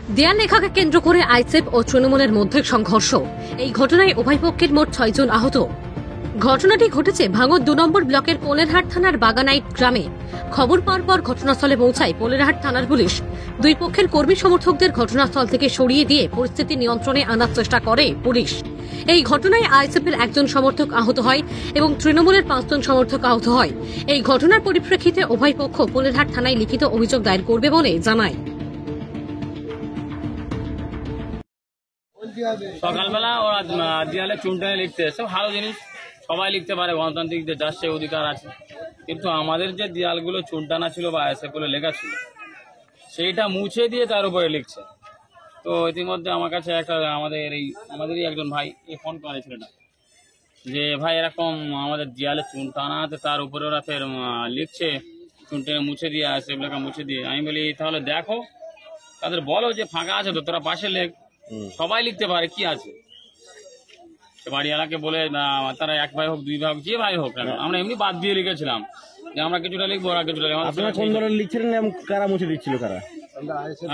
দেয়াল লেখাকে কেন্দ্র করে আইএসএফ ও তৃণমূলের মধ্যে সংঘর্ষ। এই ঘটনায় উভয় পক্ষের মোট 6 জন আহত। ঘটনাটি ঘটেছে ভাঙড় 2 নম্বর ব্লকের পোলেরহাট থানার বাগানাইট গ্রামে। খবর পাওয়ার পর ঘটনাস্থলে পৌঁছায় পোলেরহাট থানার পুলিশ। দুই পক্ষের কর্মী সমর্থকদের ঘটনাস্থল থেকে সরিয়ে দিয়ে পরিস্থিতি নিয়ন্ত্রণে আনার চেষ্টা করে পুলিশ। এই ঘটনায় আইএসএফের একজন সমর্থক আহত হয় এবং তৃণমূলের 5 জন সমর্থক আহত হয়। এই ঘটনার পরিপ্রেক্ষিতে উভয় পক্ষ পোলেরহাট থানায় লিখিত অভিযোগ দায়ের করবে বলে জানায়। সকালবেলা ওরা দেয়ালে চুনটানে লিখতে সব ভালো জিনিস, সবাই লিখতে পারে, গণতান্ত্রিক যে যার সে অধিকার আছে। কিন্তু আমাদের যে দেয়ালগুলো চুনটানা ছিল বা এসএগুলো লেখা ছিল সেইটা মুছে দিয়ে তার উপরে লিখছে। তো ইতিমধ্যে আমার কাছে একটা আমাদেরই একজন ভাই ফোন করে ছেলেটা যে ভাই এরকম আমাদের দেয়ালে চুন টানা আছে, তার উপরে ওরা ফের লিখছে চুনটা মুছে দিয়ে আসে লেখা মুছে দিয়ে। আমি বলি তাহলে দেখো, তাদের বলো যে ফাঁকা আছে তো তোরা পাশে লেখ, সবাই লিখতে পারে, কি আছে। বাড়িওয়ালাকে বলে তারা এক ভাই হোক দুই ভাই হোক যে ভাই হোক কেন, আমরা এমনি বাদ দিয়ে লিখেছিলাম যে আমরা কিছুটা লিখবো ওরা কিছুটা লিখবো। আপনারা কোন ধরনের লিখছিলেন, কারা মুছে দিচ্ছিল কারা?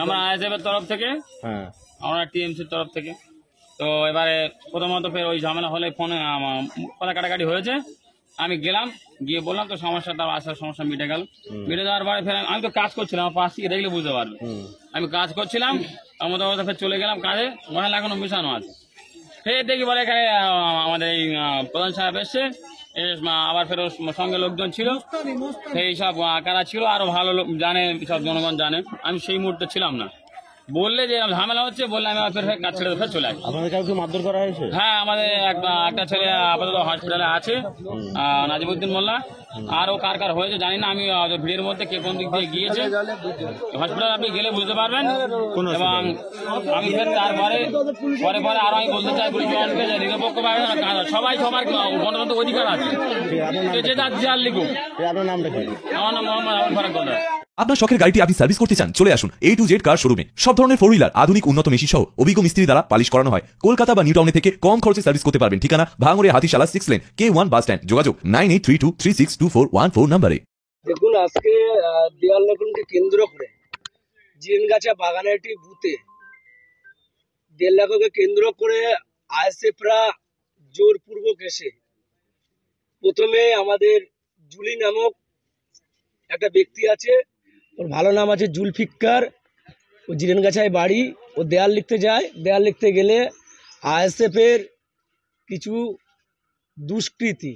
আমরা আইএসএফ এর তরফ থেকে, আমরা টিএমসির তরফ থেকে। তো এবারে প্রথমত ফের ওই ঝামেলা হলে ফোনে কথা কাটাকাটি হয়েছে। আমি গেলাম, গিয়ে বললাম তো সমস্যা, তার আসার সমস্যা মিটে গেল। মিটে যাওয়ার পরে ফের আমি তো কাজ করছিলাম, আমার পাশ থেকে দেখলে বুঝতে পারবে আমি কাজ করছিলাম। তার মধ্যে ফের চলে গেলাম কাজে, মহিলা এখনো মিশানো আছে। ফের দেখি বলে এখানে আমাদের এই প্রধান সাহেব এসছে, আবার ফের সঙ্গে লোকজন ছিল, সেই সব কারা ছিল আরো ভালো লোক জানে, সব জনগণ জানে। আমি সেই মুহূর্তে ছিলাম না, বললে যে ঝামেলা হচ্ছে বললে আমি ফের কাজ ছেড়ে ফের চলে আসি। আপনাদের কাউকে মারধর করা হয়েছে? হ্যাঁ, আমাদের একটা ছেলে আপাতত হসপিটালে আছে, নাজিবুদ্দিন মোল্লা। আরও কার কার হয়েছে জানি না, আমি ভিড়ের মধ্যে কে কোন দিক দিয়ে গিয়েছে হসপিটালে আপনি গেলে বুঝতে পারবেন। এবং আমি ফের তারপরে পরে আরো আমি বলতে চাই পুলিশকে যে নিরপেক্ষভাবে সবাই সবার গণতন্ত্র অধিকার আছে, যে যার দেয়াল লিখুক। আপনার নামটা কি? আমার নাম মোহাম্মদ আবুল ফারাক গোলদার। আপনার শখের গাড়িটি আপনি সার্ভিস করতে চান, চলে আসুন A to Z কার শোরুমে। সব ধরনের 4 হুইলার আধুনিক উন্নত মেশিন সহ অভিজ্ঞ মিস্ত্রি দ্বারা পালিশ করানো হয়। কলকাতা বা নিউ টাউনে থেকে কম খরচে সার্ভিস করতে পারবেন। ঠিকানা ভাঙড়ে Hatishala 6 lane K1 bus stand. যোগাযোগ 9832362414 নম্বরে। দেখুন, আজকে দেয়াল লেখনকে কেন্দ্র করে জিনগাছা বাগানাইটি বুথে দেয়াল লেখনকে কেন্দ্র করে আইএসএফরা জোরপূর্বক এসে প্রথমে আমাদের জুলি নামক একটা ব্যক্তি আছে, ওর ভালো নাম আছে জুলফিকার, ও জিরেনগাছায় বাড়ি। ও দেয়াল লিখতে যায়, দেয়াল লিখতে গেলে আইএসএফের কিছু দুষ্কৃতী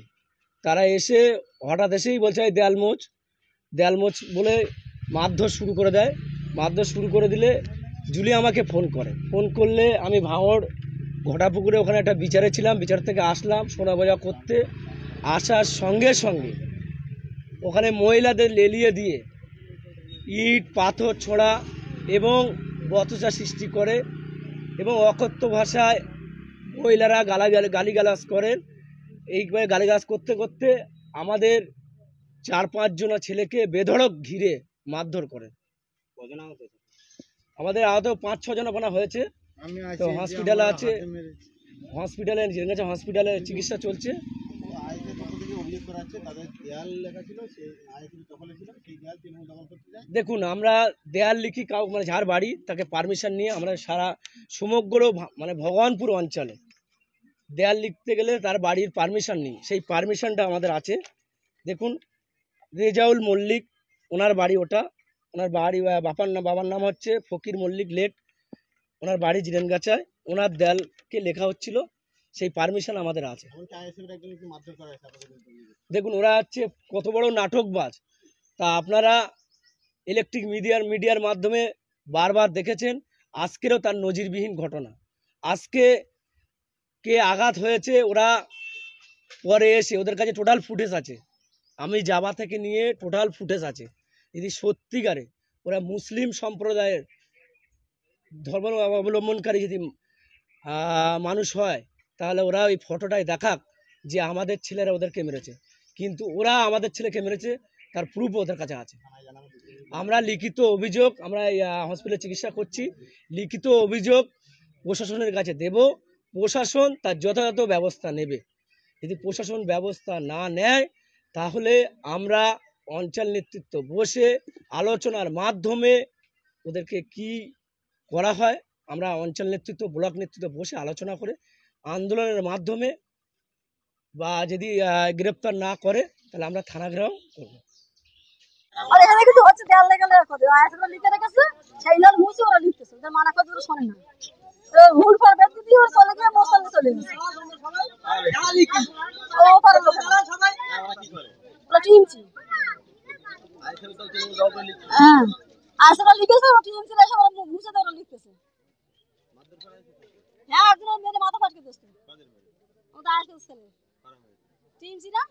তারা এসে হঠাৎ এসেই বলছে দেয়াল মোচ বলে মারধর শুরু করে দেয়। মারধর শুরু করে দিলে জুলি আমাকে ফোন করলে আমি ভাঙড় ঘোটাপুকুরে ওখানে একটা বিচারে ছিলাম, বিচার থেকে আসলাম সোনাবাজা করতে। আসার সঙ্গে সঙ্গে ওখানে মহিলাদের লেলিয়ে দিয়ে ইট পাথর ছোঁড়া এবং বচসা সৃষ্টি করে এবং অকথ্য ভাষায় মহিলারা গালিগালাজ করেন। এইভাবে গালিগালাজ করতে করতে আমাদের 4-5 জনা ছেলেকে বেধড়ক ঘিরে মারধর করেন। আমাদের আহত 5-6 জন ওখানে হয়েছে, তো হসপিটালে আছে, হসপিটালে চিকিৎসা চলছে। দেখুন, আমরা দেয়াল লিখি মানে যার বাড়ি তাকে পারমিশন নিয়ে আমরা সারা সমগ্র ভগবানপুর অঞ্চলে দেয়াল লিখতে গেলে তার বাড়ির পারমিশন নিই, সেই পারমিশনটা আমাদের আছে। দেখুন, রেজাউল মল্লিক ওনার বাড়ি, ওটা ওনার বাড়ি। বাবার নাম হচ্ছে ফকির মল্লিক লেট, ওনার বাড়ি জিরেনগাছায়। ওনার দেয়ালকে লেখা হচ্ছিল, সেই পারমিশন আমাদের আছে। দেখুন, ওরা হচ্ছে কত বড় নাটকবাজ, তা আপনারা ইলেকট্রিক মিডিয়ার মাধ্যমে বারবার দেখেছেন। আজকেরও তার নজিরবিহীন ঘটনা। আজকে কে আঘাত হয়েছে ওরা পরে এসে, ওদের কাছে টোটাল ফুটেজ আছে, আমি যাবা থেকে নিয়ে টোটাল ফুটেজ আছে। যদি সত্যিকারে ওরা মুসলিম সম্প্রদায়ের ধর্ম অবলম্বনকারী যদি মানুষ হয়, তাহলে ওরা ওই ফটোটাই দেখাক যে আমাদের ছেলেরা ওদেরকে মেরেছে। কিন্তু ওরা আমাদের ছেলেকে মেরেছে, তার প্রুফ ওদের কাছে আছে। আমরা লিখিত অভিযোগ, আমরা হসপিটালে চিকিৎসা করছি, লিখিত অভিযোগ প্রশাসনের কাছে দেব। প্রশাসন তার যথাযথ ব্যবস্থা নেবে। যদি প্রশাসন ব্যবস্থা না নেয়, তাহলে আমরা অঞ্চল নেতৃত্ব বসে আলোচনার মাধ্যমে ওদেরকে কি করা হয়, আমরা অঞ্চল নেতৃত্ব ব্লক নেতৃত্ব বসে আলোচনা করে আন্দোলনের মাধ্যমে বা যদি গ্রেপ্তার না করে তাহলে আমরা থানা ঘেরাও করবো। আর এখানে কিছু হচ্ছে দেয়াল লেগে করে আয়াতগুলো লিখে রেখেছে, সেই লোক মুছে ওরা লিখতেছে, ওদের মানা কথা ওরা শোনে না। হুল পর ব্যক্তি দিয়ে ওরা চলে গিয়ে মোসাল্লে চলে গেছে। ও পারে লোক ওরা টিমছি, হ্যাঁ আসলে লিখেছে ওরা টিমছি, এসে ওরা মুছে দিয়ে ওরা লিখতেছে। হ্যাঁ একজনের মেয়েদের মাথা ফাটকে দিচ্ছে, ওটা আসলে ছেলে টিমছি না।